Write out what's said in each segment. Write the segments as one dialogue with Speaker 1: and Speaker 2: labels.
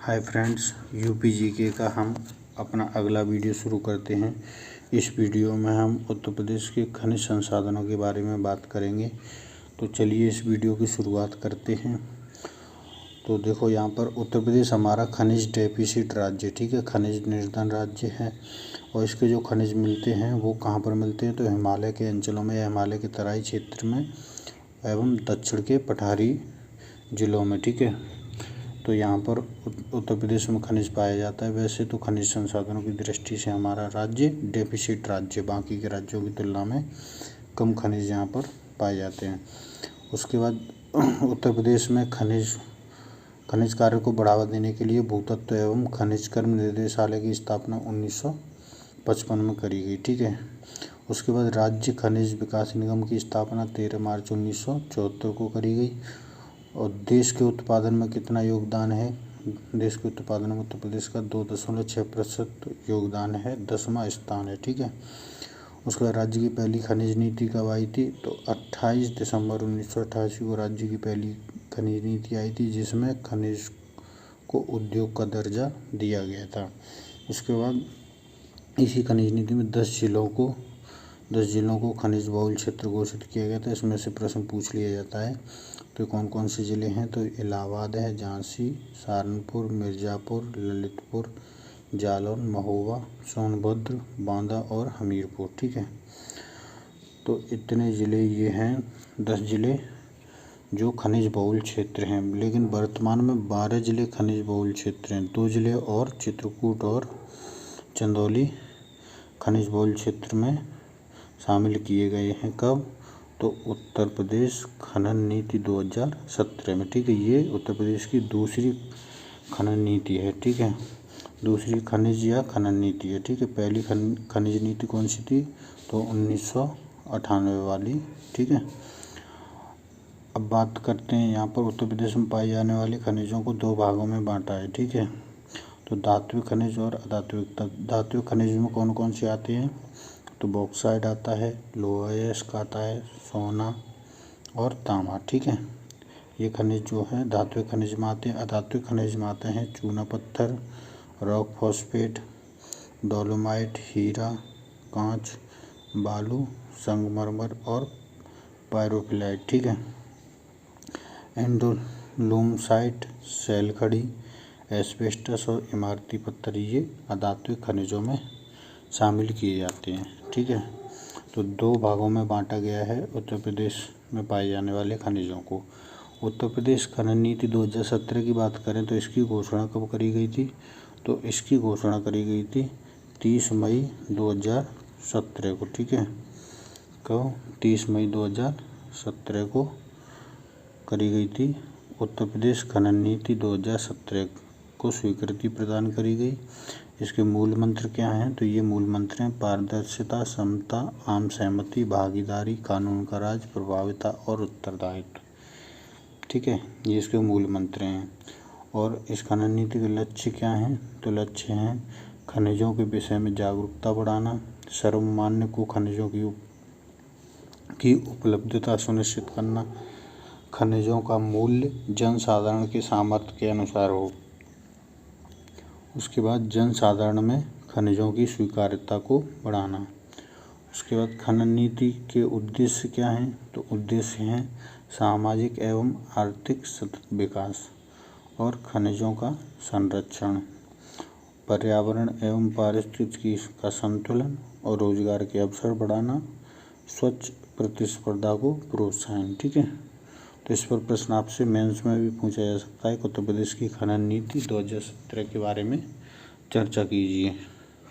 Speaker 1: Hi friends, UP GK का हम अपना अगला वीडियो शुरू करते हैं। इस वीडियो में हम उत्तर प्रदेश के खनिज संसाधनों के बारे में बात करेंगे। तो चलिए इस वीडियो की शुरुआत करते हैं। तो देखो, यहाँ पर उत्तर प्रदेश हमारा खनिज डेफिसिट राज्य, ठीक है, खनिज निर्धन राज्य है। और इसके जो खनिज मिलते हैं वो कहाँ पर मिलते हैं, तो हिमालय के अंचलों में या हिमालय के तराई क्षेत्र में एवं दक्षिण के पठारी जिलों में, ठीक है। तो यहाँ पर उत्तर प्रदेश में खनिज पाया जाता है। वैसे तो खनिज संसाधनों की दृष्टि से हमारा राज्य डेफिसिट राज्य, बाकी के राज्यों की तुलना में कम खनिज यहाँ पर पाए जाते हैं। उसके बाद उत्तर प्रदेश में खनिज कार्य को बढ़ावा देने के लिए भूतत्व एवं खनिज कर्म निदेशालय की स्थापना 1955 में करी गई, ठीक है। उसके बाद राज्य खनिज विकास निगम की स्थापना 13 मार्च 1974 को करी गई। और देश के उत्पादन में कितना योगदान है, देश के उत्पादन में उत्तर प्रदेश का 2.6% योगदान है, 10वां स्थान है, ठीक है। उसके बाद राज्य की पहली खनिज नीति कब आई थी, तो 28 दिसंबर 1988 को राज्य की पहली खनिज नीति आई थी, जिसमें खनिज को उद्योग का दर्जा दिया गया था। उसके बाद इसी खनिज नीति में 10 जिलों को खनिज बहुल क्षेत्र घोषित किया गया था। इसमें से प्रश्न पूछ लिया जाता है। तो कौन कौन से ज़िले हैं, तो इलाहाबाद है, झांसी, सहारनपुर, मिर्ज़ापुर, ललितपुर, जालौन, महोबा, सोनभद्र, बांदा और हमीरपुर, ठीक है। तो इतने ज़िले ये हैं, 10 ज़िले जो खनिज बहुल क्षेत्र हैं। लेकिन वर्तमान में 12 ज़िले खनिज बहुल क्षेत्र हैं। 2 ज़िले और चित्रकूट और चंदौली खनिज बहुल क्षेत्र में शामिल किए गए हैं। कब, तो उत्तर प्रदेश खनन नीति 2017 में, ठीक है। ये उत्तर प्रदेश की दूसरी खनन नीति है, ठीक है, दूसरी खनिज या खनन नीति है, ठीक है। पहली खनिज नीति कौन सी थी, तो 1998 वाली, ठीक है। अब बात करते हैं, यहाँ पर उत्तर प्रदेश में पाए जाने वाले खनिजों को 2 भागों में बांटा है, ठीक है। तो धात्विक खनिज और अधात्विक। धात्विक खनिज में कौन कौन से आते हैं, तो बॉक्साइट आता है, लोहा अयस्क आता है, सोना और तांबा, ठीक है। ये खनिज जो है धात्विक खनिज में आते हैं। अधात्विक खनिज में आते हैं चूना पत्थर, रॉक फॉस्फेट, डोलोमाइट, हीरा, कांच, बालू, संगमरमर और पायरोक्लाइट, ठीक है। एंडोलूमसाइट, शैल खड़ी, एस्बेस्टस और इमारती पत्थर ये अधात्विक खनिजों में शामिल किए जाते हैं, ठीक है। तो 2 भागों में बांटा गया है उत्तर प्रदेश में पाए जाने वाले खनिजों को। उत्तर प्रदेश खनन नीति 2017 की बात करें तो इसकी घोषणा कब करी गई थी, तो इसकी घोषणा करी गई थी 30 मई 2017 को, ठीक है। कब, 30 मई 2017 को करी गई थी। उत्तर प्रदेश खनन नीति 2017 को स्वीकृति प्रदान करी गई। इसके मूल मंत्र क्या हैं, तो ये मूल मंत्र हैं पारदर्शिता, समता, आम सहमति, भागीदारी, कानून का राज, प्रभाविता और उत्तरदायित्व, ठीक है। ये इसके मूल मंत्र हैं। और इस खनन नीति के लक्ष्य क्या हैं, तो लक्ष्य हैं खनिजों के विषय में जागरूकता बढ़ाना, सर्वमान्य को खनिजों की उपलब्धता सुनिश्चित करना, खनिजों का मूल्य जनसाधारण के सामर्थ्य के अनुसार हो। उसके बाद जनसाधारण में खनिजों की स्वीकार्यता को बढ़ाना। उसके बाद खनन नीति के उद्देश्य क्या हैं, तो उद्देश्य हैं सामाजिक एवं आर्थिक सतत विकास और खनिजों का संरक्षण, पर्यावरण एवं पारिस्थितिकी का संतुलन और रोजगार के अवसर बढ़ाना, स्वच्छ प्रतिस्पर्धा को प्रोत्साहन, ठीक है। तो इस पर प्रश्न आपसे मेंस में भी पूछा जा सकता है कि उत्तर प्रदेश की खनन नीति 2017 के बारे में चर्चा कीजिए,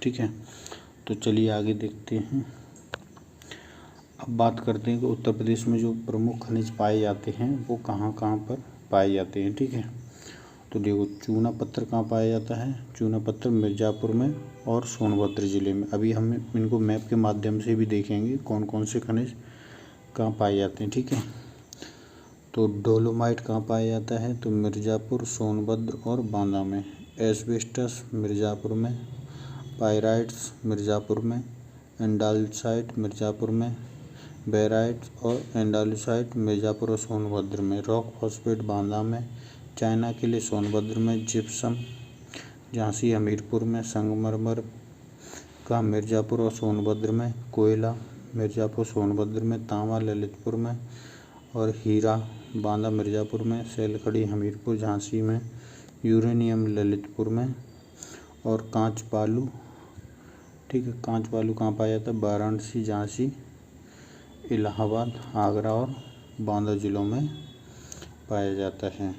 Speaker 1: ठीक है। तो चलिए आगे देखते हैं। अब बात करते हैं कि उत्तर प्रदेश में जो प्रमुख खनिज पाए जाते हैं वो कहाँ कहाँ पर पाए जाते हैं, ठीक है। तो देखो, चूना पत्थर कहाँ पाया जाता है, चूना पत्थर मिर्ज़ापुर में और सोनभद्र ज़िले में। अभी हम इनको मैप के माध्यम से भी देखेंगे कौन कौन से खनिज कहाँ पाए जाते हैं, ठीक है। तो डोलोमाइट कहाँ पाया जाता है, तो मिर्ज़ापुर, सोनभद्र और बांदा में। एस्बेस्टस मिर्ज़ापुर में, पाइराइट्स मिर्ज़ापुर में, एंडालसाइट मिर्ज़ापुर में, बेराइट और एंडालसाइट मिर्ज़ापुर और सोनभद्र में, रॉक फॉस्फेट बांदा में, चाइना के लिए सोनभद्र में, जिप्सम झांसी हमीरपुर में, संगमरमर का मिर्ज़ापुर और सोनभद्र में, कोयला मिर्ज़ापुर सोनभद्र में, तांबा ललितपुर में और हीरा बांदा मिर्ज़ापुर में, सैलखड़ी हमीरपुर झांसी में, यूरेनियम ललितपुर में और कांच बालू, ठीक है, कांच बालू कहाँ पाया जाता है? वाराणसी, झांसी, इलाहाबाद, आगरा और बांदा जिलों में पाया जाता है,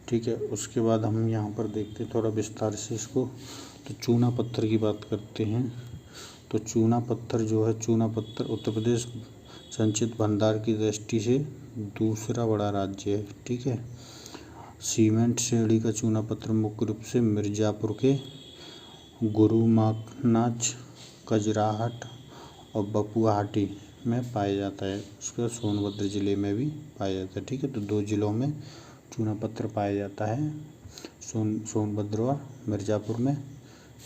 Speaker 1: ठीक है। उसके बाद हम यहाँ पर देखते हैं थोड़ा विस्तार से इसको। तो चूना पत्थर की बात करते हैं। तो चूना पत्थर जो है, चूना पत्थर उत्तर प्रदेश संचित भंडार की दृष्टि से दूसरा बड़ा राज्य है, ठीक है। सीमेंट श्रेणी का चूना पत्थर मुख्य रूप से मिर्ज़ापुर के गुरुमाखनाच, कजराहट और बपुआहाटी में पाया जाता है। उसके बाद सोनभद्र जिले में भी पाया जाता है, ठीक है। तो 2 जिलों में चूना पत्थर पाया जाता है, सोनभद्र और मिर्ज़ापुर में,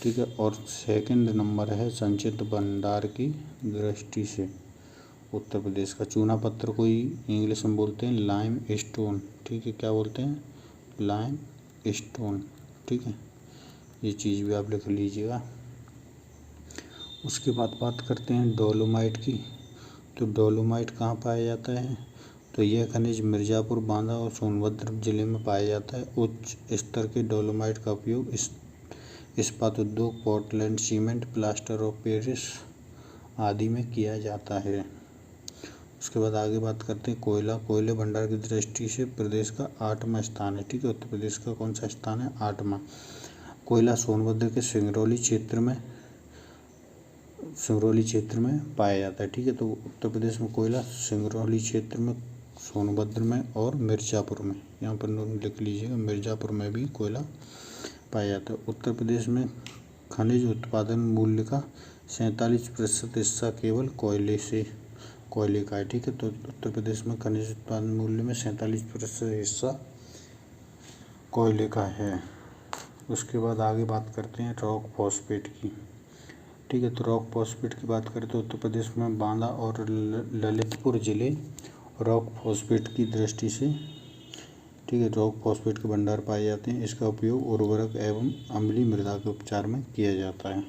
Speaker 1: ठीक है। और सेकंड नंबर है संचित भंडार की दृष्टि से उत्तर प्रदेश का चूना पत्थर को ही इंग्लिश में बोलते हैं लाइम स्टोन, ठीक है। क्या बोलते हैं? लाइम स्टोन, ठीक है। ये चीज़ भी आप लिख लीजिएगा। उसके बाद बात करते हैं डोलोमाइट की। तो डोलोमाइट कहाँ पाया जाता है? तो यह खनिज मिर्ज़ापुर, बांदा और सोनभद्र जिले में पाया जाता है। उच्च स्तर के डोलोमाइट का उपयोग इस्पात उद्योग, Portland cement, plaster of Paris आदि में किया जाता है। उसके बाद आगे बात करते हैं कोयला। कोयले भंडार की दृष्टि से प्रदेश का 8वां स्थान है, ठीक है। उत्तर प्रदेश का कौन सा स्थान है? 8वां। कोयला सोनभद्र के सिंगरौली क्षेत्र में पाया जाता है, ठीक है। तो उत्तर प्रदेश में कोयला सिंगरौली क्षेत्र में, सोनभद्र में और मिर्ज़ापुर में, यहाँ पर लिख लीजिएगा, मिर्ज़ापुर में भी कोयला पाया जाता है। उत्तर प्रदेश में खनिज उत्पादन मूल्य का 47% हिस्सा केवल कोयले का है, ठीक है। तो उत्तर प्रदेश में खनिज उत्पादन मूल्य में 47% हिस्सा कोयले का है। उसके बाद आगे बात करते हैं रॉक फॉस्फेट की, ठीक है। तो रॉक फॉस्फेट की बात करें तो उत्तर प्रदेश में बांदा और ललितपुर जिले रॉक फॉस्फेट की दृष्टि से, ठीक है, रॉक फॉस्फेट के भंडार पाए जाते हैं। इसका उपयोग उर्वरक एवं अम्लीय मृदा के उपचार में किया जाता है।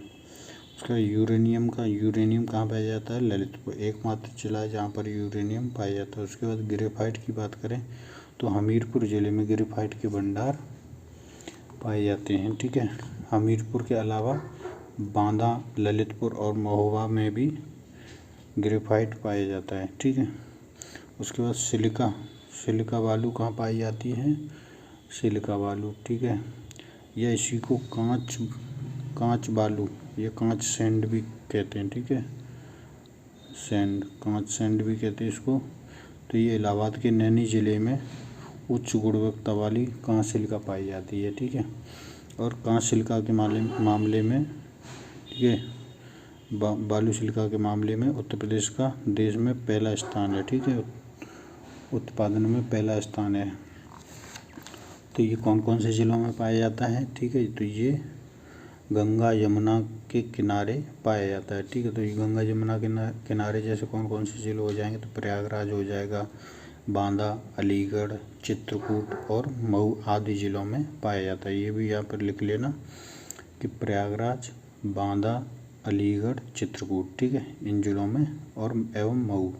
Speaker 1: उसका यूरेनियम कहाँ पाया जाता है? ललितपुर, एकमात्र जिला है जहाँ पर यूरेनियम पाया जाता है। उसके बाद ग्रेफाइट की बात करें तो हमीरपुर जिले में ग्रेफाइट के भंडार पाए जाते हैं, ठीक है। हमीरपुर के अलावा बांदा, ललितपुर और महोबा में भी ग्रेफाइट पाया जाता है, ठीक है। उसके बाद सिलिका बालू कहाँ पाई जाती है? सिलिका बालू, ठीक है। या इसी को कांच बालू या कांच सैंड भी कहते हैं, ठीक है। कांच सैंड भी कहते हैं इसको। तो ये इलाहाबाद के नैनी जिले में उच्च गुणवत्ता वाली कांच सिलिका पाई जाती है, ठीक है। और कांच सिलिका के मामले में, ठीक है, बालू सिलिका के मामले में उत्तर प्रदेश का देश में पहला स्थान है, ठीक है। उत्पादन में पहला स्थान है। तो ये कौन कौन से जिलों में पाया जाता है? ठीक है, तो ये गंगा यमुना के किनारे पाया जाता है, ठीक है। तो ये गंगा यमुना के किनारे जैसे कौन कौन से जिले हो जाएंगे? तो प्रयागराज हो जाएगा, बांदा, अलीगढ़, चित्रकूट और मऊ आदि जिलों में पाया जाता है। ये भी यहाँ पर लिख लेना कि प्रयागराज, बांदा, अलीगढ़, चित्रकूट, ठीक है, इन जिलों में और एवं मऊ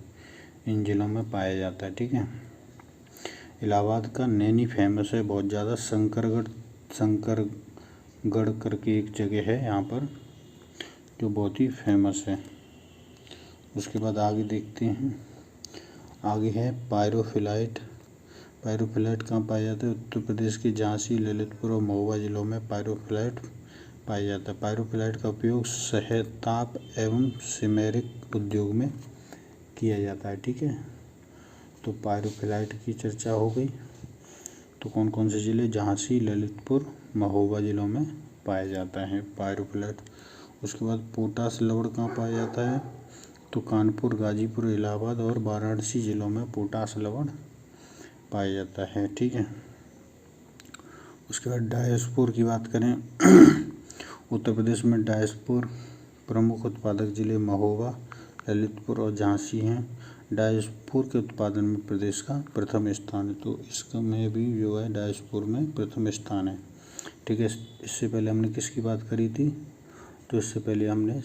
Speaker 1: इन जिलों में पाया जाता है, ठीक है। इलाहाबाद का नैनी फेमस है बहुत ज़्यादा। शंकरगढ़ करके एक जगह है यहाँ पर जो बहुत ही फेमस है। उसके बाद आगे देखते हैं, आगे है पायरोफिलाइट। पायरोफिलाइट कहाँ पाया जाता है? उत्तर प्रदेश के झांसी, ललितपुर और महोबा जिलों में पायरोफिलाइट पाया जाता है। पायरोफिलाइट का उपयोग सहताप एवं सिमेरिक उद्योग में किया जाता है, ठीक है। तो पायरोफिलाइट की चर्चा हो गई। तो कौन कौन से जिले? झांसी, ललितपुर, महोबा जिलों में पाया जाता है पायरोफिलाइट। उसके बाद पोटास लवण कहाँ पाया जाता है? तो कानपुर, गाजीपुर, इलाहाबाद और वाराणसी जिलों में पोटास लवण पाया जाता है, ठीक है। उसके बाद डायस्पोर की बात करें उत्तर प्रदेश में डायस्पोर प्रमुख उत्पादक जिले महोबा, ललितपुर और झांसी हैं। डायस्पोर के उत्पादन में प्रदेश का प्रथम स्थान है। तो इसका में भी जो है डायस्पोर में प्रथम स्थान है। ठीक है। इससे पहले हमने किसकी बात करी थी? तो इससे पहले हमने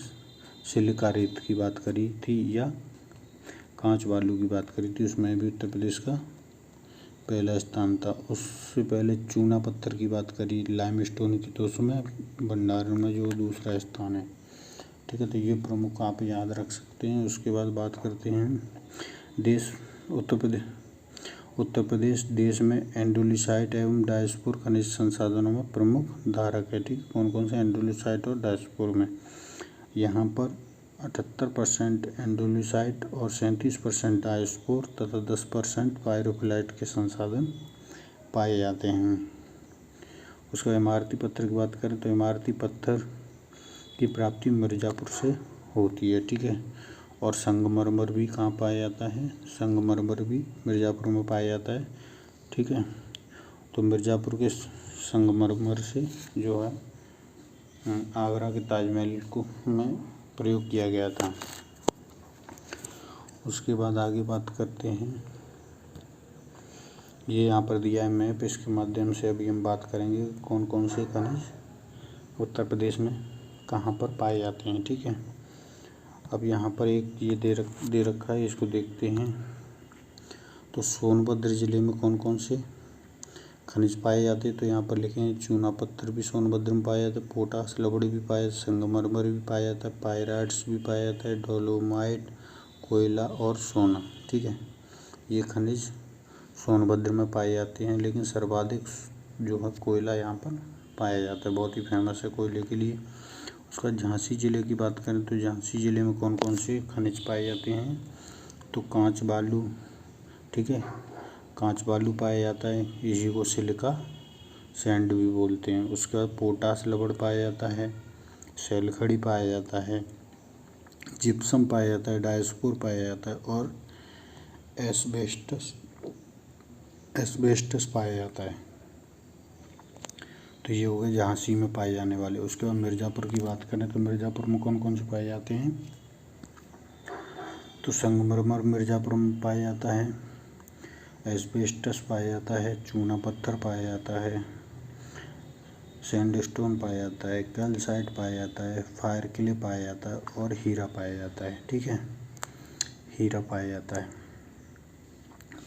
Speaker 1: सिलिका रेत की बात करी थी या कांच बालू की बात करी थी, उसमें भी उत्तर प्रदेश का पहला स्थान था। उससे पहले चूना पत्थर की बात करी, लाइमस्टोन की, तो उसमें भंडारण में जो दूसरा स्थान है। ठीक है, तो ये प्रमुख आप याद रख सकते हैं। उसके बाद बात करते हैं देश उत्तर प्रदेश देश में एंडोलिसाइट एवं डायस्पोर खनिज संसाधनों में प्रमुख धारक है। ठीक, कौन कौन से एंडोलिसाइट और डायस्पोर में? यहाँ पर 78% एंडोलिसाइट और 37% डायस्पोर तथा 10% पायरोफिलाइट के संसाधन पाए जाते हैं। उसका इमारती पत्थर की बात करें तो इमारती पत्थर की प्राप्ति मिर्ज़ापुर से होती है। ठीक है, और संगमरमर भी कहाँ पाया जाता है? संगमरमर भी मिर्ज़ापुर में पाया जाता है। ठीक है, तो मिर्ज़ापुर के संगमरमर से जो है आगरा के ताजमहल को में प्रयोग किया गया था। उसके बाद आगे बात करते हैं, ये यहाँ पर दिया है मैप, इसके माध्यम से अभी हम बात करेंगे कौन कौन से खनिज उत्तर प्रदेश में कहाँ पर पाए जाते हैं। ठीक है, अब यहाँ पर एक ये दे रखा है, इसको देखते हैं। तो सोनभद्र ज़िले में कौन कौन से खनिज पाए जाते हैं? तो यहाँ पर लिखे हैं चूना पत्थर भी सोनभद्र में पाया जाता है, पोटास लवड़ी भी पाया जाता है, संगमरमर भी पाया जाता है, पायराइट्स भी पाया जाता है, डोलोमाइट, कोयला और सोना। ठीक है, ये खनिज सोनभद्र में पाए जाते हैं, लेकिन सर्वाधिक जो है कोयला यहाँ पर पाया जाता है, बहुत ही फेमस है कोयले के लिए। उसका झांसी ज़िले की बात करें तो झांसी ज़िले में कौन कौन से खनिज पाए जाते हैं? तो कांच बालू, ठीक है, कांच बालू पाया जाता है, इसी को सिलिका सैंड भी बोलते हैं। उसके बाद पोटास लवड़ पाया जाता है, सैलखड़ी पाया जाता है, जिप्सम पाया जाता है, डायस्पोर पाया जाता है और एस्बेस्टस पाया जाता है। तो ये हो गए झांसी में पाए जाने वाले। उसके बाद मिर्ज़ापुर की बात करें तो मिर्ज़ापुर में कौन कौन से पाए जाते हैं? तो संगमरमर मिर्ज़ापुर में पाया जाता है, एस्बेस्टस पाया जाता है, चूना पत्थर पाया जाता है, सैंडस्टोन पाया जाता है, कैल्साइट पाया जाता है, फायर क्ले पाया जाता है और हीरा पाया जाता है। ठीक है, हीरा पाया जाता है,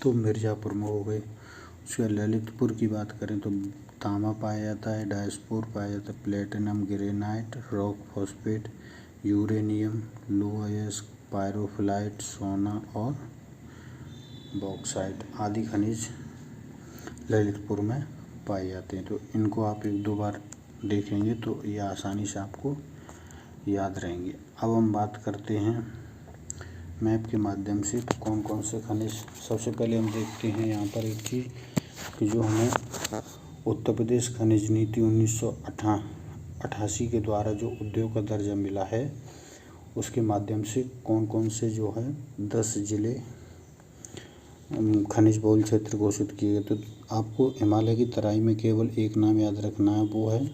Speaker 1: तो मिर्ज़ापुर में हो गए। उसके ललितपुर की बात करें तो तांबा पाया जाता है, डायस्पोर पाया जाता है, platinum, granite, rock phosphate, uranium, लोअयस, पायरोफिलाइट, सोना और बॉक्साइट आदि खनिज ललितपुर में पाए जाते हैं। तो इनको आप एक दो बार देखेंगे तो ये आसानी से आपको याद रहेंगे। अब हम बात करते हैं मैप के माध्यम से तो कौन कौन से खनिज। सबसे पहले हम देखते हैं यहाँ पर एक चीज़ कि जो हमें उत्तर प्रदेश खनिज नीति 1988 के द्वारा जो उद्योग का दर्जा मिला है, उसके माध्यम से कौन कौन से जो है 10 जिले खनिज बहुल क्षेत्र घोषित किए गए। तो आपको हिमालय की तराई में केवल एक नाम याद रखना है, वो है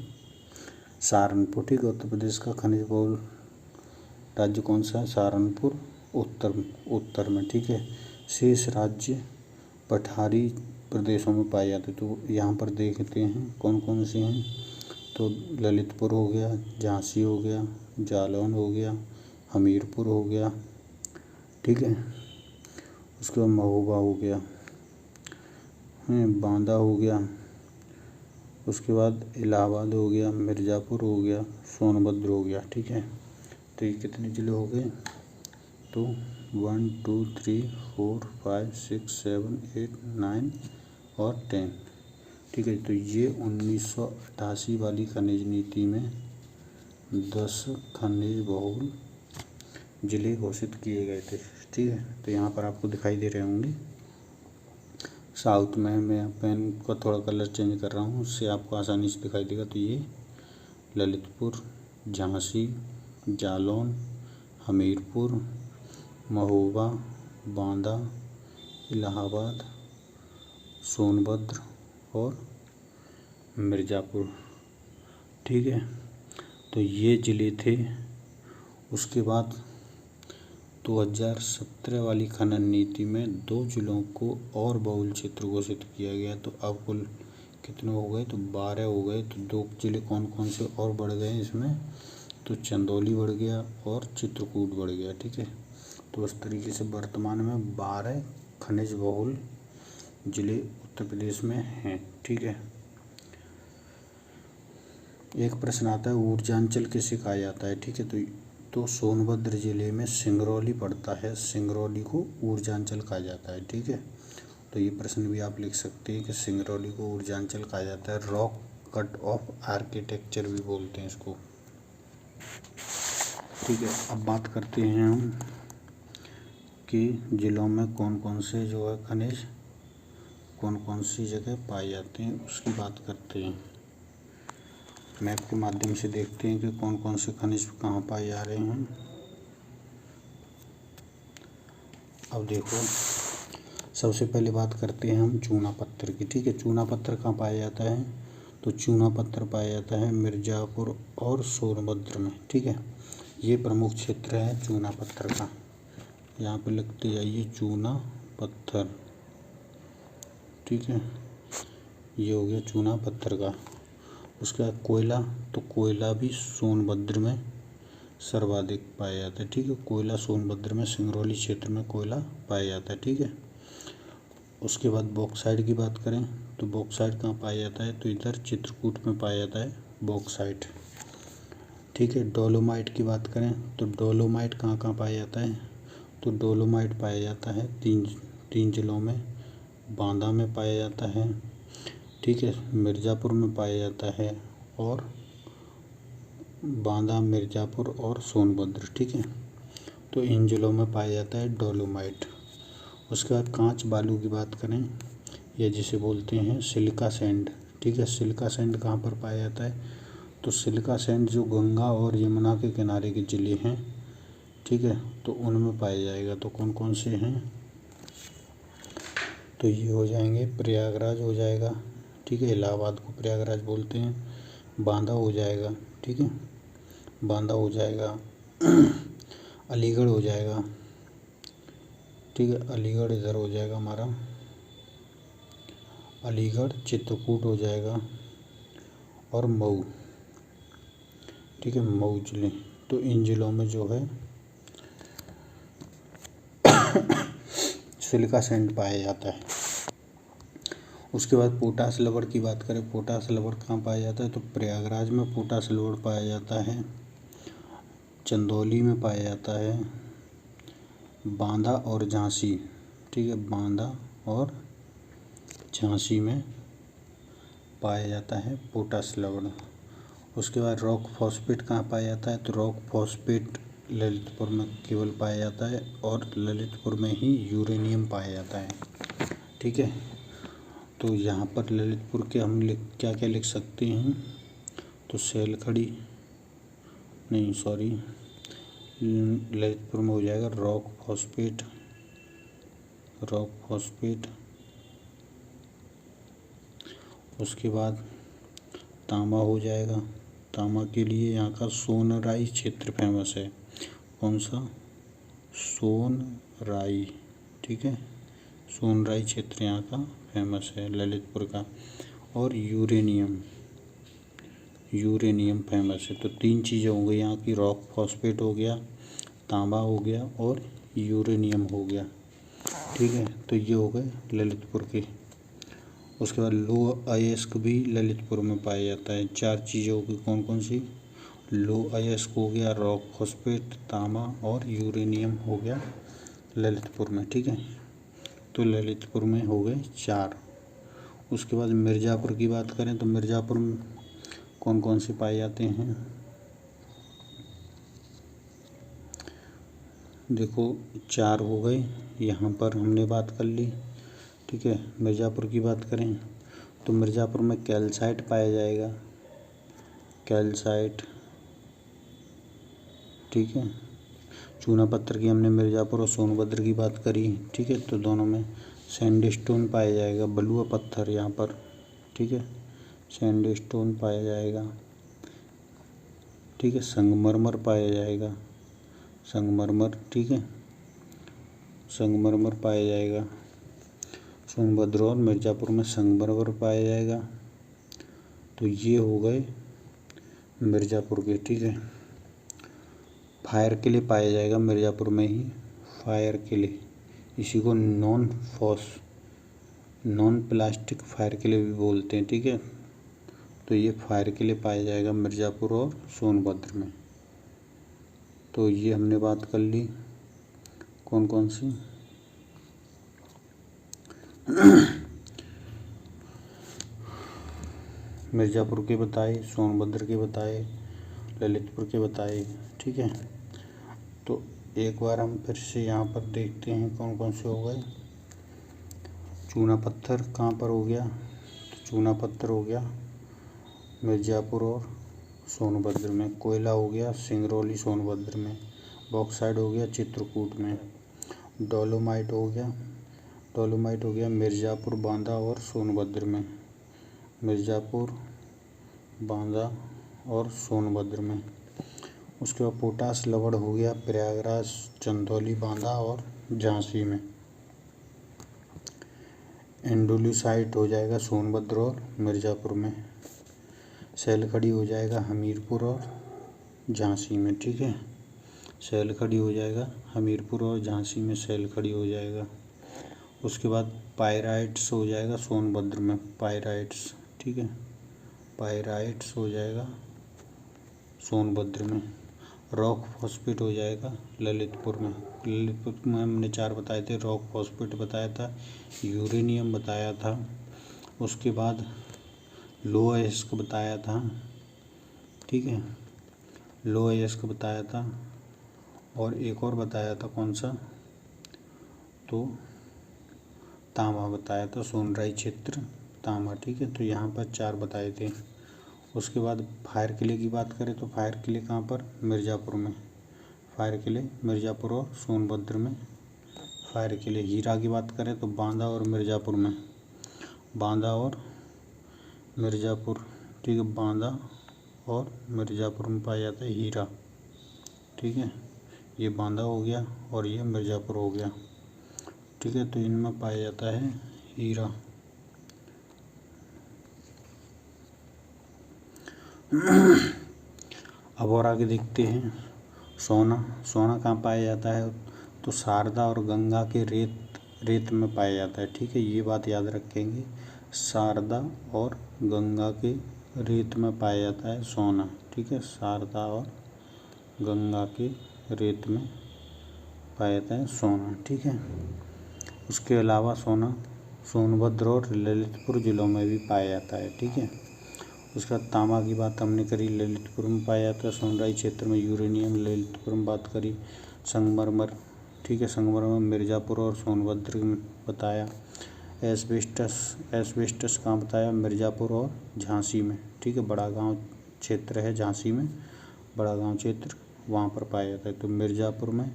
Speaker 1: सहारनपुर। ठीक है, उत्तर प्रदेश का खनिज बहुल राज्य कौन सा है? सहारनपुर उत्तर में। ठीक है, शेष राज्य पठारी प्रदेशों में पाए जाते। तो यहाँ पर देखते हैं कौन कौन से हैं। तो ललितपुर हो गया, झांसी हो गया, जालौन हो गया, हमीरपुर हो गया, ठीक है, उसके बाद महोबा हो गया, बांदा हो गया, उसके बाद इलाहाबाद हो गया, मिर्ज़ापुर हो गया, सोनभद्र हो गया। ठीक है, तो ये कितने ज़िले हो गए? तो 1 2 3 4 5 6 7 8 9 और 10। ठीक है, तो ये 1988 वाली खनिज नीति में 10 खनिज बहुल ज़िले घोषित किए गए थे। ठीक है, तो यहाँ पर आपको दिखाई दे रहे होंगे साउथ में। मैं पेन का थोड़ा कलर चेंज कर रहा हूँ, उससे आपको आसानी से दिखाई देगा। तो ये ललितपुर, झांसी, जालौन, हमीरपुर, महोबा, बांदा, इलाहाबाद, सोनभद्र और मिर्ज़ापुर। ठीक है, तो ये ज़िले थे। उसके बाद 2017 वाली खनन नीति में 2 जिलों को और बहुल क्षेत्र घोषित किया गया। तो अब कुल कितने हो गए, तो 12 हो गए। तो 2 जिले कौन कौन से और बढ़ गए इसमें, तो चंदौली बढ़ गया और चित्रकूट बढ़ गया। ठीक है, तो इस तरीके से वर्तमान में 12 खनिज बहुल जिले उत्तर प्रदेश में हैं। ठीक है, एक प्रश्न आता है ऊर्जांचल किसे कहा जाता है। ठीक है, तो सोनभद्र जिले में सिंगरौली पड़ता है, सिंगरौली को ऊर्जांचल कहा जाता है। ठीक है, तो ये प्रश्न भी आप लिख सकते हैं कि सिंगरौली को ऊर्जांचल कहा जाता है। रॉक कट ऑफ आर्किटेक्चर भी बोलते हैं इसको। ठीक है, अब बात करते हैं हम कि जिलों में कौन कौन से जो है खनिज कौन कौन सी जगह पाए जाते हैं, उसकी बात करते हैं। मैप के माध्यम से देखते हैं कि कौन कौन से खनिज कहाँ पाए जा रहे हैं। अब देखो, सबसे पहले बात करते हैं हम चूना पत्थर की। ठीक है, चूना पत्थर कहाँ पाया जाता है, तो चूना पत्थर पाया जाता है मिर्ज़ापुर और सोनभद्र में। ठीक है, ये प्रमुख क्षेत्र है चूना पत्थर का। यहाँ पे लिखते जाइए चूना पत्थर। ठीक है, ये हो गया चूना पत्थर का। उसके बाद कोयला, तो कोयला भी सोनभद्र में सर्वाधिक पाया जाता है। ठीक है, कोयला सोनभद्र में सिंगरौली क्षेत्र में कोयला पाया जाता है। ठीक है, उसके बाद बॉक्साइट की बात करें तो बॉक्साइट कहाँ पाया जाता है, तो इधर चित्रकूट में पाया जाता है बॉक्साइट। ठीक है, डोलोमाइट की बात करें तो डोलोमाइट कहाँ कहाँ पाया जाता है, तो डोलोमाइट पाया जाता है तीन जिलों में। बांदा में पाया जाता है, ठीक है, मिर्ज़ापुर में पाया जाता है, और बांदा, मिर्ज़ापुर और सोनभद्र। ठीक है, तो इन जिलों में पाया जाता है डोलोमाइट। उसके बाद कांच बालू की बात करें, या जिसे बोलते हैं सिलिका सैंड। ठीक है, सिलिका सैंड कहाँ पर पाया जाता है, तो सिलिका सैंड जो गंगा और यमुना के किनारे के ज़िले हैं, ठीक है, तो उनमें पाया जाएगा। तो कौन कौन से हैं, तो ये हो जाएंगे, प्रयागराज हो जाएगा। ठीक है, इलाहाबाद को प्रयागराज बोलते हैं। बांदा हो जाएगा। ठीक है, बांदा हो जाएगा। अलीगढ़ हो जाएगा। ठीक है, अलीगढ़ इधर हो जाएगा हमारा, अलीगढ़। चित्रकूट हो जाएगा और मऊ। ठीक है, मऊ जिले। तो इन जिलों में जो है सिलिका सैंड पाया जाता है। उसके बाद पोटास लवण की बात करें, पोटास लवण कहाँ पाया जाता है, तो प्रयागराज में पोटास लवण पाया जाता है, चंदौली में पाया जाता है, बांदा और झांसी। ठीक है, बांदा और झांसी में पाया जाता है पोटास लवण। उसके बाद रॉक फॉस्फेट कहाँ पाया जाता है, तो रॉक फॉस्फेट ललितपुर में केवल पाया जाता है, और ललितपुर में ही यूरेनियम पाया जाता है। ठीक है, तो यहाँ पर ललितपुर के हम क्या क्या लिख सकते हैं, तो सैलखड़ी, नहीं सॉरी, ललितपुर में हो जाएगा रॉक फॉस्फेट, रॉक फॉस्फेट। उसके बाद तांबा हो जाएगा, तांबा के लिए यहाँ का सोनराई क्षेत्र फेमस है। कौन सा, सोनराई। ठीक है, सोनराई क्षेत्र यहाँ का फेमस है ललितपुर का। और यूरेनियम, यूरेनियम फेमस है। तो 3 चीज़ें हो गई यहाँ की, रॉक फॉस्फेट हो गया, तांबा हो गया और यूरेनियम हो गया। ठीक है, तो ये हो गए ललितपुर के। उसके बाद लो अयस्क भी ललितपुर में पाया जाता है। 4 चीज़ें हो गई, कौन कौन सी, लो अयस्क हो गया, रॉक फॉस्फेट, तांबा और यूरेनियम हो गया ललितपुर में। ठीक है, तो ललितपुर में हो गए 4। उसके बाद मिर्ज़ापुर की बात करें तो मिर्ज़ापुर में कौन कौन से पाए जाते हैं, देखो 4 हो गए, यहाँ पर हमने बात कर ली। ठीक है, मिर्ज़ापुर की बात करें तो मिर्ज़ापुर में कैल्साइट पाया जाएगा, कैल्साइट। ठीक है, चूना पत्थर की हमने मिर्ज़ापुर और सोनभद्र की बात करी। ठीक है, तो दोनों में सैंडस्टोन पाया जाएगा, बलुआ पत्थर यहाँ पर। ठीक है, सैंडस्टोन पाया जाएगा। ठीक है, संगमरमर पाया जाएगा, संगमरमर। ठीक है, संगमरमर पाया जाएगा। सोनभद्र और मिर्ज़ापुर में संगमरमर पाया जाएगा। तो ये हो गए मिर्ज़ापुर के, ठीक है। फायर किले पाया जाएगा मिर्ज़ापुर में ही, फायर किले, इसी को नॉन प्लास्टिक फायर किले भी बोलते हैं, ठीक है। तो ये फायर किले पाया जाएगा मिर्ज़ापुर और सोनभद्र में। तो ये हमने बात कर ली कौन कौन सी। मिर्ज़ापुर के बताए, सोनभद्र के बताए, ललितपुर के बताए, ठीक है। तो एक बार हम फिर से यहाँ पर देखते हैं कौन कौन से हो गए। चूना पत्थर कहाँ पर हो गया, तो चूना पत्थर हो गया मिर्ज़ापुर और सोनभद्र में। कोयला हो गया सिंगरौली सोनभद्र में। बॉक्साइड हो गया चित्रकूट में। डोलोमाइट हो गया मिर्ज़ापुर, बांदा और सोनभद्र में। मिर्ज़ापुर, बांदा और सोनभद्र में। उसके बाद पोटास लवण हो गया प्रयागराज, चंदौली, बांदा और झांसी में। एंडोलिसाइट हो जाएगा सोनभद्र और मिर्ज़ापुर में। सैलखड़ी हो जाएगा हमीरपुर और झांसी में, ठीक है। सैलखड़ी हो जाएगा हमीरपुर और झांसी में, सैलखड़ी हो जाएगा। उसके बाद पायराइट्स हो जाएगा सोनभद्र में, पायराइट्स, ठीक है। पायराइट्स हो जाएगा सोनभद्र में। रॉक फॉस्फेट हो जाएगा ललितपुर में। ललितपुर में हमने 4 बताए थे, रॉक फॉस्फेट बताया था, यूरेनियम बताया था, उसके बाद लो अयस्क बताया था, ठीक है, लो अयस्क बताया था, और एक और बताया था कौन सा, तो तांबा बताया था, सोनराई क्षेत्र तांबा, ठीक है। तो यहाँ पर 4 बताए थे। उसके बाद फायर किले की बात करें तो फायर किले कहाँ पर, मिर्ज़ापुर में। फायर किले मिर्ज़ापुर और सोनभद्र में फायर किले। हीरा की बात करें तो बांदा और मिर्ज़ापुर में, बांदा और मिर्ज़ापुर, ठीक है। बांदा और मिर्ज़ापुर में पाया जाता है हीरा, ठीक है। ये बांदा हो गया और ये मिर्ज़ापुर हो गया, ठीक है। तो इनमें पाया जाता है हीरा। अब और आगे देखते हैं सोना। सोना कहाँ पाया जाता है, तो शारदा और गंगा के रेत में पाया जाता है, ठीक है। ये बात याद रखेंगे, शारदा और गंगा के रेत में पाया जाता है सोना, ठीक है। शारदा और गंगा के रेत में पाया जाता है सोना, ठीक है। उसके अलावा सोना सोनभद्र और ललितपुर जिलों में भी पाया जाता है, ठीक है। उसके बाद तांबा की बात हमने करी, ललितपुर में पाया जाता है। सोनराई क्षेत्र में यूरेनियम, ललितपुर में बात करी। संगमरमर, ठीक है, संगमरमर मिर्ज़ापुर और सोनभद्र में बताया। एस्बेस्टस कहाँ बताया, मिर्ज़ापुर और झांसी में, ठीक है। बड़ा गांव क्षेत्र है झांसी में, बड़ा गांव क्षेत्र, वहाँ पर पाया जाता है। तो मिर्ज़ापुर में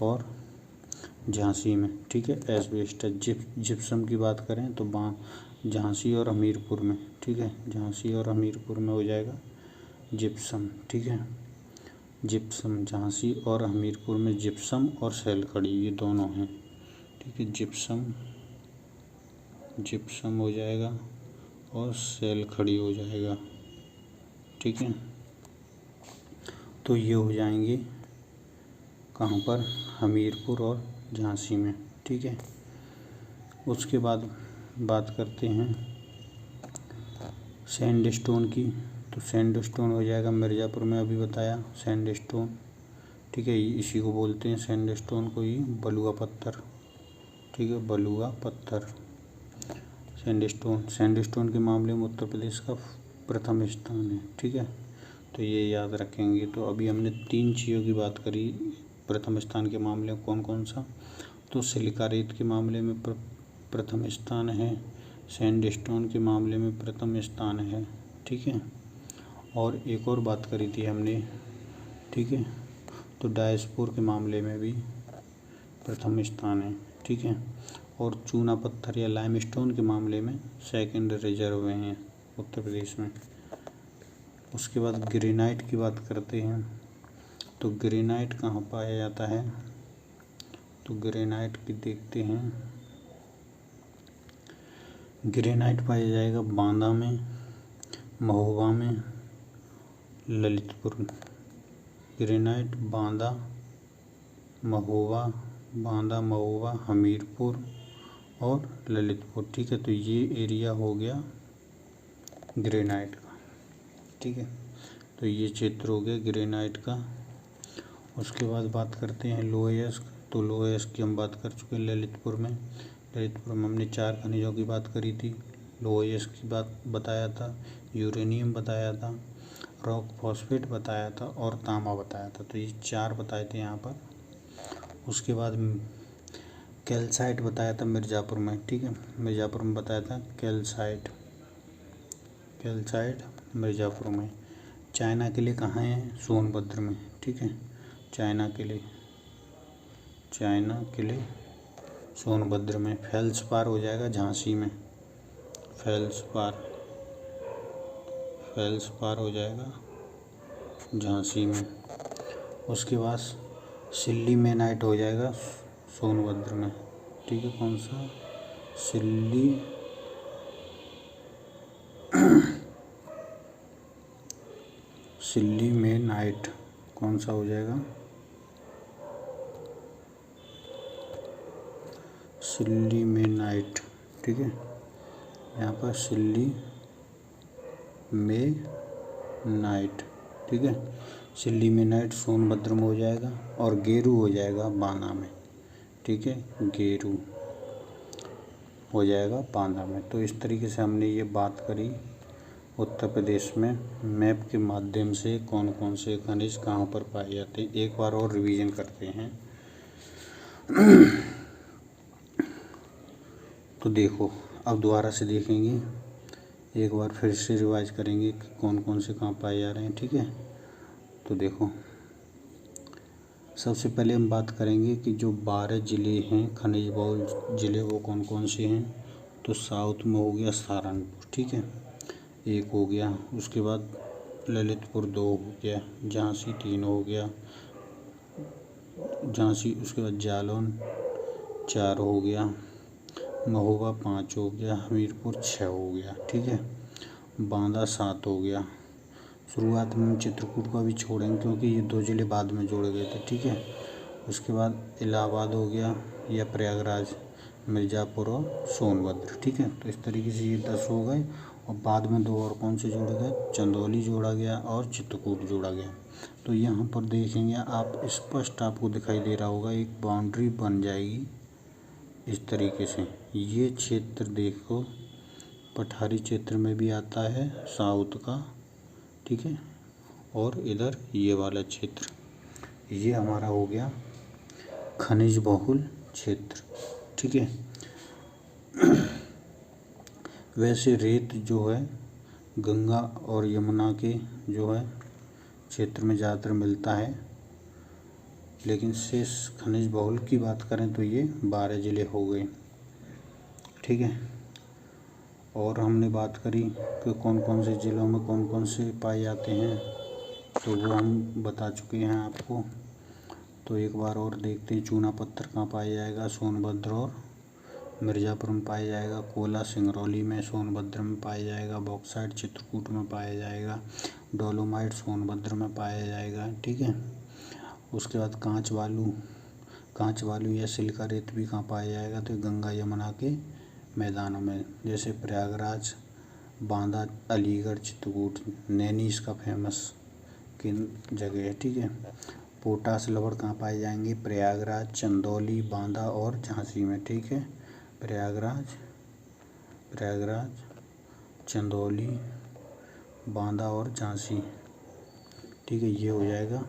Speaker 1: और झांसी में, ठीक है। एस्बेस्टस। जिप्सम की बात करें तो झांसी और हमीरपुर में, ठीक है। झांसी और हमीरपुर में हो जाएगा जिप्सम, ठीक है। जिप्सम झांसी और हमीरपुर में, जिप्सम और सैलखड़ी ये दोनों हैं, ठीक है। जिप्सम हो जाएगा और सैलखड़ी हो जाएगा, ठीक है। तो ये हो जाएंगे कहाँ पर, हमीरपुर और झांसी में, ठीक है। उसके बाद बात करते हैं सैंडस्टोन की। तो सैंडस्टोन हो जाएगा मिर्ज़ापुर में, अभी बताया सैंडस्टोन, ठीक है। इसी को बोलते हैं सैंडस्टोन को ही बलुआ पत्थर, ठीक है, बलुआ पत्थर। सैंडस्टोन के मामले में उत्तर प्रदेश का प्रथम स्थान है, ठीक है। तो ये याद रखेंगे। तो अभी हमने 3 चीज़ों की बात करी प्रथम स्थान के मामले में, कौन कौन सा, तो सिलिका रेत के मामले में प्रथम स्थान है, सैंडस्टोन के मामले में प्रथम स्थान है, ठीक है। और एक और बात करी थी हमने, ठीक है, तो डायस्पोर के मामले में भी प्रथम स्थान है, ठीक है। और चूना पत्थर या लाइमस्टोन के मामले में सेकंड रिजर्व में है उत्तर प्रदेश में। उसके बाद ग्रेनाइट की बात करते हैं। तो ग्रेनाइट कहाँ पाया जाता है, तो ग्रेनाइट की देखते हैं। ग्रेनाइट पाया जाएगा बांदा में, महोबा में, ललितपुर ग्रेनाइट, बांदा, महोबा, बांदा, महोबा, हमीरपुर और ललितपुर। ठीक है, तो ये एरिया हो गया ग्रेनाइट का। ठीक है, तो ये क्षेत्र हो गया ग्रेनाइट का। उसके बाद बात करते हैं लोएस्क। तो लोएस्क की हम बात कर चुके हैं ललितपुर में। ललितपुर में हमने 4 खनिजों की बात करी थी। लोएस्क की बात बताया था, यूरेनियम बताया था, रॉक फॉस्फेट बताया था और तांबा बताया था। तो ये 4 बताए थे यहाँ पर। उसके बाद कैल्साइट बताया था मिर्ज़ापुर में। ठीक है, मिर्ज़ापुर में बताया था कैल्साइट मिर्ज़ापुर में। चाइना के लिए कहाँ है? सोनभद्र में। ठीक है, चाइना के लिए सोनभद्र में। फेल्सपार हो जाएगा झांसी में, फेल्सपार हो जाएगा झांसी में। उसके बाद सिल्लीमेनाइट हो जाएगा सोनभद्र में। ठीक है, कौन सा? सिल्लीमेनाइट कौन सा हो जाएगा? सिल्लीमेनाइट। ठीक है, यहाँ पर सिल्लीमेनाइट। ठीक है, सिल्लीमेनाइट सोनभद्र में हो जाएगा और गेरू हो जाएगा बांदा में। ठीक है, गेरू हो जाएगा बांदा में। तो इस तरीके से हमने ये बात करी उत्तर प्रदेश में मैप के माध्यम से कौन कौन से खनिज कहाँ पर पाए जाते हैं। एक बार और रिवीजन करते हैं। तो देखो, अब दोबारा से देखेंगे, एक बार फिर से रिवाइज करेंगे कि कौन कौन से कहाँ पाए जा रहे हैं। ठीक है, तो देखो, सबसे पहले हम बात करेंगे कि जो 12 ज़िले हैं खनिज बहुल ज़िले, वो कौन कौन से हैं। तो साउथ में हो गया सहारनपुर। ठीक है, एक हो गया। उसके बाद ललितपुर 2 हो गया, झांसी 3 हो गया, झांसी। उसके बाद जालौन 4 हो गया, महोबा 5 हो गया, हमीरपुर 6 हो गया। ठीक है, बांदा 7 हो गया। शुरुआत में हम चित्रकूट का भी छोड़ेंगे क्योंकि ये 2 ज़िले बाद में जोड़े गए थे। ठीक है, उसके बाद इलाहाबाद हो गया या प्रयागराज, मिर्ज़ापुर और सोनभद्र। ठीक है, तो इस तरीके से ये 10 हो गए और बाद में 2 और कौन से जोड़े गए? चंदौली जोड़ा गया और चित्रकूट जोड़ा गया। तो यहाँ पर देखेंगे आप, स्पष्ट आपको दिखाई दे रहा होगा, एक बाउंड्री बन जाएगी इस तरीके से। ये क्षेत्र देखो पठारी क्षेत्र में भी आता है साउथ का। ठीक है, और इधर ये वाला क्षेत्र, ये हमारा हो गया खनिज बहुल क्षेत्र। ठीक है, वैसे रेत जो है गंगा और यमुना के जो है क्षेत्र में ज़्यादातर मिलता है, लेकिन शेष खनिज बहुल की बात करें तो ये 12 ज़िले हो गए। ठीक है, और हमने बात करी कि कौन कौन से ज़िलों में कौन कौन से पाए जाते हैं, तो वो हम बता चुके हैं आपको। तो एक बार और देखते हैं, चूना पत्थर कहाँ पाया जाएगा? सोनभद्र और मिर्ज़ापुर में पाया जाएगा। कोयला सिंगरौली में, सोनभद्र में पाया जाएगा। बॉक्साइट चित्रकूट में पाया जाएगा। डोलोमाइट सोनभद्र में पाया जाएगा। ठीक है, उसके बाद कांच बालू या सिलिका रेत भी कहाँ पाया जाएगा? तो गंगा यमुना के मैदानों में, जैसे प्रयागराज, बांदा, अलीगढ़, चित्रकूट। नैनी इसका फेमस की जगह है। ठीक है, पोटास लवण कहाँ पाए जाएंगे? प्रयागराज, चंदौली, बांदा और झांसी में। ठीक है, प्रयागराज, चंदौली, बांदा और झांसी। ठीक है, ये हो जाएगा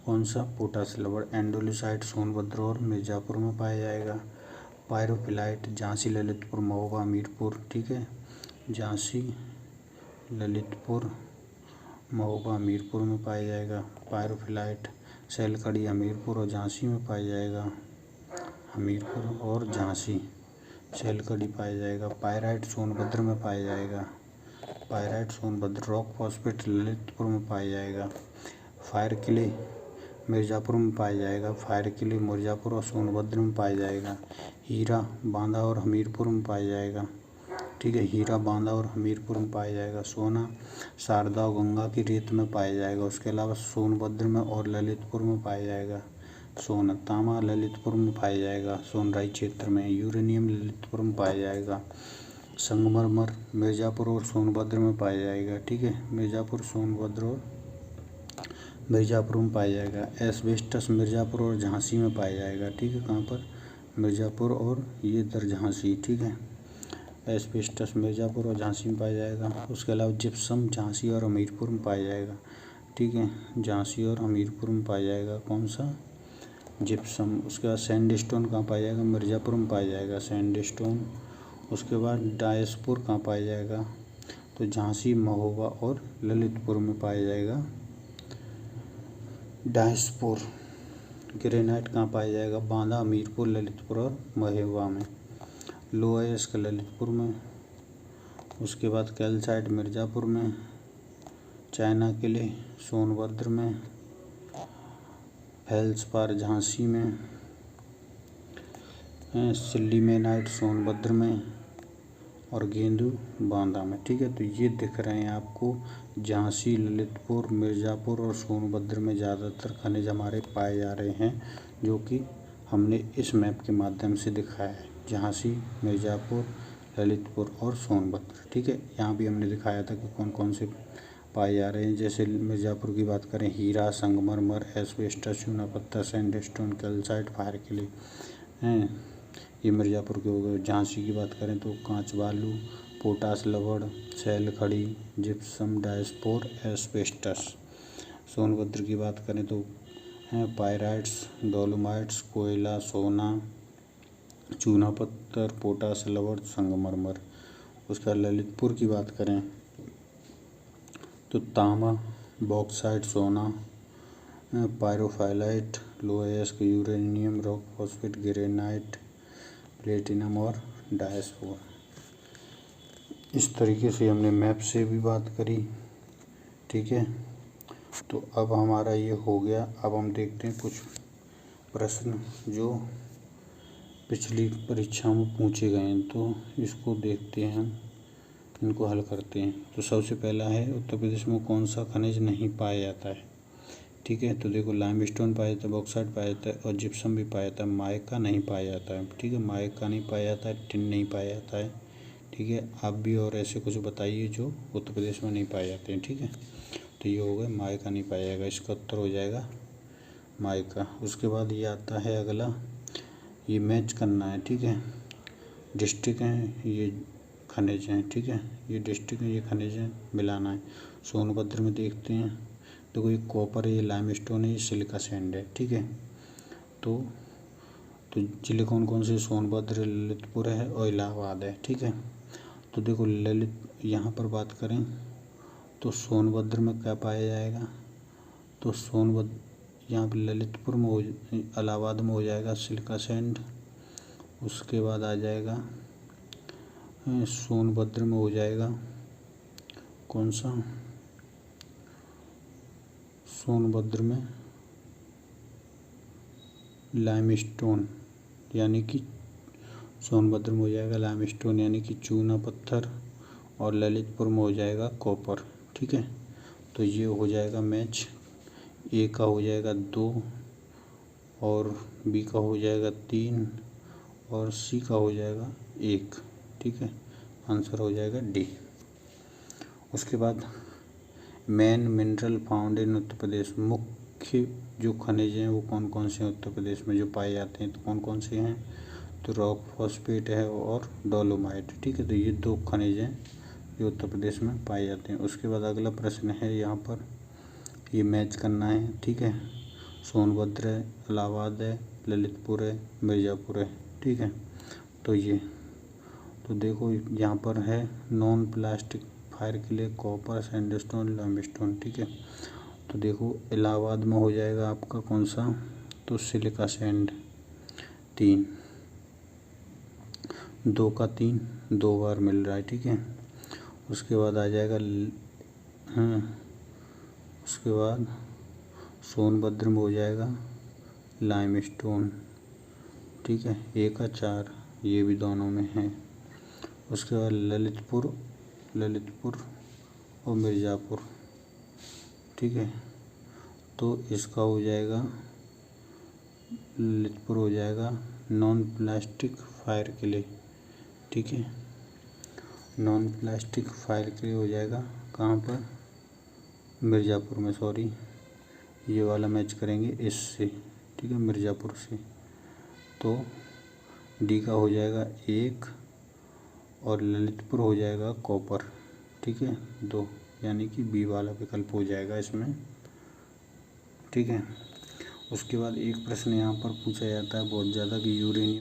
Speaker 1: कौन सा? पोटास लवण। एंडोलिसाइट सोनभद्र और मिर्ज़ापुर में पाया जाएगा। पायरोफिलाइट झांसी, ललितपुर, महोबा, हमीरपुर। ठीक है, झांसी, ललितपुर, महोबा, हमीरपुर में पाया जाएगा पायरोफिलाइट। सैलकड़ी हमीरपुर और झांसी में पाया जाएगा। हमीरपुर और झांसी सैलकड़ी पाया जाएगा। पायराइट सोनभद्र में पाया जाएगा। Pyrite Sonbhadra. Rock phosphate Lalitpur में पाया जाएगा। फायर किले मिर्ज़ापुर में पाया जाएगा। फायर किले मिर्ज़ापुर और सोनभद्र में पाया जाएगा। हीरा बांदा और हमीरपुर में पाया जाएगा। ठीक है। हीरा बांदा और हमीरपुर में पाया जाएगा। सोना शारदा और गंगा की रेत में पाया जाएगा। उसके अलावा सोनभद्र में और ललितपुर में पाया जाएगा। सोना तांबा ललितपुर में पाया जाएगा, सोनराई क्षेत्र में। यूरेनियम ललितपुर में पाया जाएगा। संगमरमर मिर्ज़ापुर और सोनभद्र में पाया जाएगा, ठीक है। मिर्ज़ापुर, सोनभद्र और मिर्ज़ापुर में पाया जाएगा। एस्बेस्टस मिर्ज़ापुर और झांसी में पाया जाएगा, ठीक है। कहाँ पर? मिर्ज़ापुर और ये इधर झांसी, ठीक है। एस्बेस्टस मिर्ज़ापुर और झांसी में पाया जाएगा। उसके अलावा जिप्सम झांसी और हमीरपुर में पाया जाएगा, ठीक है। झांसी और हमीरपुर में पाया जाएगा। कौन सा? जिप्सम। उसके बाद सैंडस्टोन कहाँ पाया जाएगा? मिर्ज़ापुर में पाया जाएगा सैंडस्टोन। उसके बाद डायस्पुर कहाँ पाया जाएगा? तो झांसी, महोबा और ललितपुर में पाया जाएगा डायस्पुर। ग्रेनाइट कहाँ पाया जाएगा? बांदा, हमीरपुर, ललितपुर और महोबा में। लोहा अयस्क ललितपुर में। उसके बाद कैल्साइट मिर्ज़ापुर में। चाइना किले सोनभद्र में। फेल्सपार झांसी में। सिल्लीमेनाइट सोनभद्र में और गेंदू बांदा में, ठीक है। तो ये दिख रहे हैं आपको झांसी, ललितपुर, मिर्ज़ापुर और सोनभद्र में ज़्यादातर खनिज हमारे पाए जा रहे हैं, जो कि हमने इस मैप के माध्यम से दिखाया है। झांसी, मिर्ज़ापुर, ललितपुर और सोनभद्र, ठीक है। यहाँ भी हमने दिखाया था कि कौन कौन से पाए जा रहे हैं। जैसे मिर्ज़ापुर की बात करें, हीरा, संगमरमर, एस्बेस्टस, चूना पत्थर, सैंडस्टोन, कैल्साइट, फायर किले हैं, ये मिर्ज़ापुर के हो गए। झांसी की बात करें तो कांच बालू, पोटास लवण, सैल खड़ी, जिप्सम, डायस्पोर, एस्बेस्टस। सोनभद्र की बात करें तो हैं पायराइट्स, डोलोमाइट्स, कोयला, सोना, चूना पत्थर, पोटास लवण, संगमरमर। उसका ललितपुर की बात करें तो तांबा, बॉक्साइट, सोना, पायरोफाइलाइट, लोहा अयस्क, uranium, rock phosphate, granite, platinum और डायस्पोर। इस तरीके से हमने मैप से भी बात करी, ठीक है। तो अब हमारा ये हो गया। अब हम देखते हैं कुछ प्रश्न जो पिछली परीक्षा में पूछे गए हैं, तो इसको देखते हैं हम, इनको हल करते हैं। तो सबसे पहला है, उत्तर प्रदेश में कौन सा खनिज नहीं पाया जाता है, ठीक है। तो देखो लाइमस्टोन पाया जाता है, बॉक्साइट पाया जाता है और जिप्सम भी पाया जाता है। माइका नहीं पाया जाता है, ठीक है। माइका नहीं पाया जाता है, टिन नहीं पाया जाता है, ठीक है। आप भी और ऐसे कुछ बताइए जो उत्तर प्रदेश में नहीं पाए जाते हैं, ठीक है। तो ये हो गया, माइका नहीं पाया जाएगा, इसका उत्तर हो जाएगा माइका। उसके बाद ये आता है अगला, ये मैच करना है, ठीक है। डिस्ट्रिक्ट हैं, ये खनिज हैं, ठीक है। ये डिस्ट्रिक्ट हैं, ये खनिज हैं, मिलाना है। सोनभद्र में देखते हैं, देखो ये कॉपर है, ये लाइमस्टोन है, ये सिलिका सैंड है, ठीक है। तो जिले कौन कौन से? सोनभद्र, ललितपुर है और इलाहाबाद है, ठीक है। तो देखो ललित यहाँ पर बात करें तो सोनभद्र में क्या पाया जाएगा? तो सोनभद्र यहाँ पर ललितपुर में हो, इलाहाबाद में हो जाएगा सिलिका सैंड। उसके बाद आ जाएगा सोनभद्र में हो जाएगा कौन सा? सोनभद्र में लाइमस्टोन, यानी कि सोनभद्र में हो जाएगा लाइमस्टोन यानी कि चूना पत्थर, और ललितपुर में हो जाएगा कॉपर, ठीक है। तो ये हो जाएगा मैच। ए का हो जाएगा 2 और बी का हो जाएगा 3 और सी का हो जाएगा 1, ठीक है। आंसर हो जाएगा डी। उसके बाद main mineral found in Uttar Pradesh, मुख्य जो खनिज हैं वो कौन कौन से हैं उत्तर प्रदेश में जो पाए जाते हैं? तो कौन कौन से हैं? तो रॉक फॉस्फेट है और डोलोमाइट, ठीक है। तो ये 2 खनिज हैं जो उत्तर प्रदेश में पाए जाते हैं। उसके बाद अगला प्रश्न है, यहाँ पर ये मैच करना है, ठीक है। सोनभद्र है, इलाहाबाद है, ललितपुर है, मिर्ज़ापुर है, ठीक है। तो ये तो देखो यहाँ पर है नॉन प्लास्टिक फायर के लिए कॉपर, सैंडस्टोन, लाइमस्टोन, ठीक है। तो देखो इलाहाबाद में हो जाएगा आपका कौन सा? तो सिलिका सैंड 3, 2 का 3 2 बार मिल रहा है, ठीक है। उसके बाद आ जाएगा उसके बाद सोनभद्र में हो जाएगा लाइमस्टोन, ठीक है। 1 का 4, ये भी दोनों में है। उसके बाद ललितपुर और मिर्ज़ापुर। ठीक है, तो इसका हो जाएगा, ललितपुर हो जाएगा नॉन प्लास्टिक फायर के लिए। ठीक है, नॉन प्लास्टिक फायर के लिए हो जाएगा कहाँ पर, मिर्ज़ापुर में, सॉरी ये वाला मैच करेंगे इससे। ठीक है, मिर्ज़ापुर से। तो डी का हो जाएगा 1 और ललितपुर हो जाएगा कॉपर। ठीक है, 2, यानी कि बी वाला विकल्प हो जाएगा इसमें। ठीक है, उसके बाद एक प्रश्न यहाँ पर पूछा जाता है बहुत ज़्यादा कि यूरेनियम